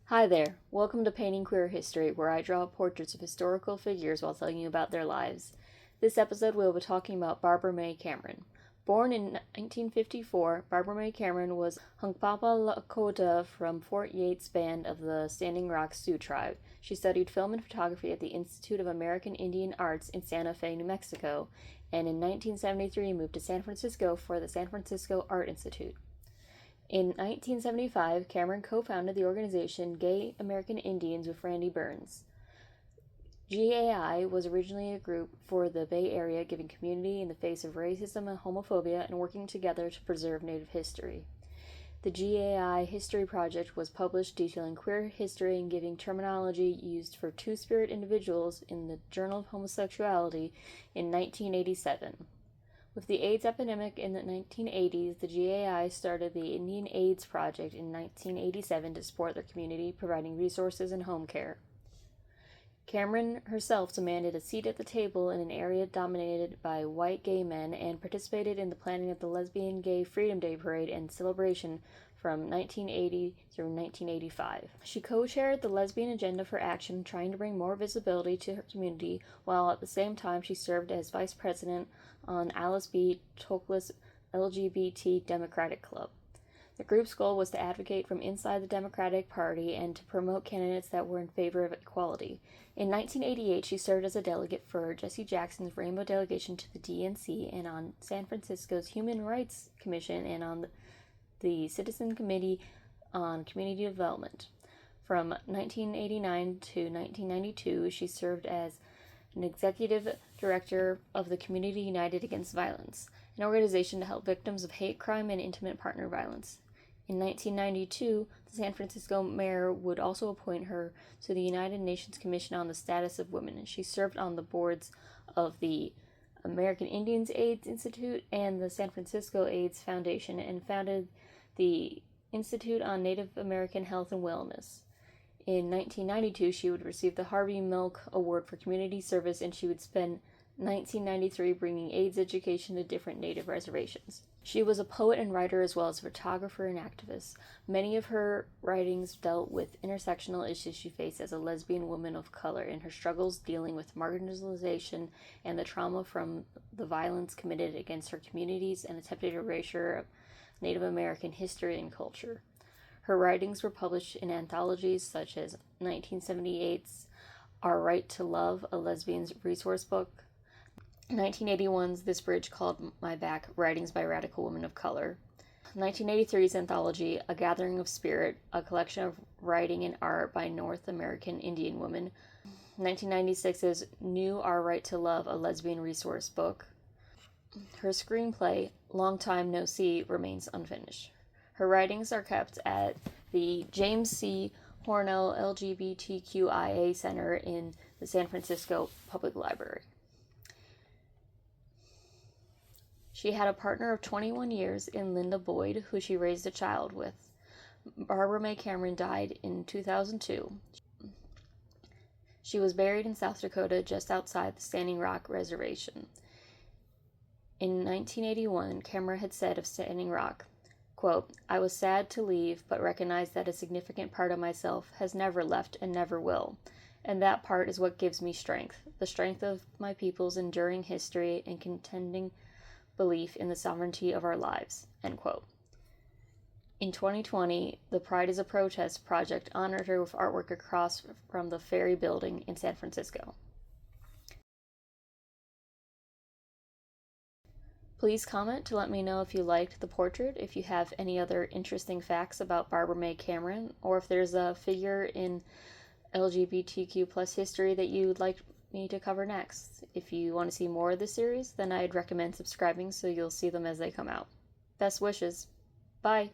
Hi there, welcome to Painting Queer History, where I draw portraits of historical figures while telling you about their lives. This episode we'll be talking about Barbara May Cameron. Born in 1954, Barbara May Cameron was Hunkpapa Lakota from Fort Yates Band of the Standing Rock Sioux Tribe. She studied film and photography at the Institute of American Indian Arts in Santa Fe, New Mexico, and in 1973 moved to San Francisco for the San Francisco Art Institute. In 1975, Cameron co-founded the organization Gay American Indians with Randy Burns. GAI was originally a group for the Bay Area giving community in the face of racism and homophobia and working together to preserve Native history. The GAI History Project was published detailing queer history and giving terminology used for two-spirit individuals in the Journal of Homosexuality in 1987. With the AIDS epidemic in the 1980s, the GAI started the Indian AIDS Project in 1987 to support their community, providing resources and home care. Cameron herself demanded a seat at the table in an area dominated by white gay men and participated in the planning of the Lesbian Gay Freedom Day Parade and celebration from 1980 through 1985. She co-chaired the Lesbian Agenda for Action, trying to bring more visibility to her community, while at the same time she served as vice president on Alice B. Toklas' LGBT Democratic Club. The group's goal was to advocate from inside the Democratic Party and to promote candidates that were in favor of equality. In 1988, she served as a delegate for Jesse Jackson's Rainbow delegation to the DNC and on San Francisco's Human Rights Commission and on the Citizen Committee on Community Development. From 1989 to 1992, she served as an executive director of the Community United Against Violence, an organization to help victims of hate crime and intimate partner violence. In 1992, the San Francisco mayor would also appoint her to the United Nations Commission on the Status of Women. She served on the boards of the American Indians AIDS Institute and the San Francisco AIDS Foundation and founded the Institute on Native American Health and Wellness. In 1992, she would receive the Harvey Milk Award for Community Service, and she would spend 1993 bringing AIDS education to different Native reservations. She was a poet and writer as well as a photographer and activist. Many of her writings dealt with intersectional issues she faced as a lesbian woman of color in her struggles dealing with marginalization and the trauma from the violence committed against her communities and attempted erasure of Native American history and culture. Her writings were published in anthologies such as 1978's Our Right to Love, a Lesbian's Resource Book, 1981's This Bridge Called My Back, Writings by Radical Women of Color, 1983's anthology A Gathering of Spirit, a collection of writing and art by North American Indian women, 1996's New Our Right to Love, a Lesbian Resource Book. Her screenplay, Long Time No See, remains unfinished. Her writings are kept at the James C. Hornell LGBTQIA Center in the San Francisco Public Library. She had a partner of 21 years in Linda Boyd, who she raised a child with. Barbara May Cameron died in 2002. She was buried in South Dakota just outside the Standing Rock Reservation. In 1981, Cameron had said of Standing Rock, quote, "I was sad to leave, but recognized that a significant part of myself has never left and never will. And that part is what gives me strength, the strength of my people's enduring history and contending belief in the sovereignty of our lives," end quote. In 2020, the Pride is a Protest project honored her with artwork across from the Ferry Building in San Francisco. Please comment to let me know if you liked the portrait, if you have any other interesting facts about Barbara May Cameron, or if there's a figure in LGBTQ plus history that you'd like me to cover next. If you want to see more of this series, then I'd recommend subscribing so you'll see them as they come out. Best wishes. Bye!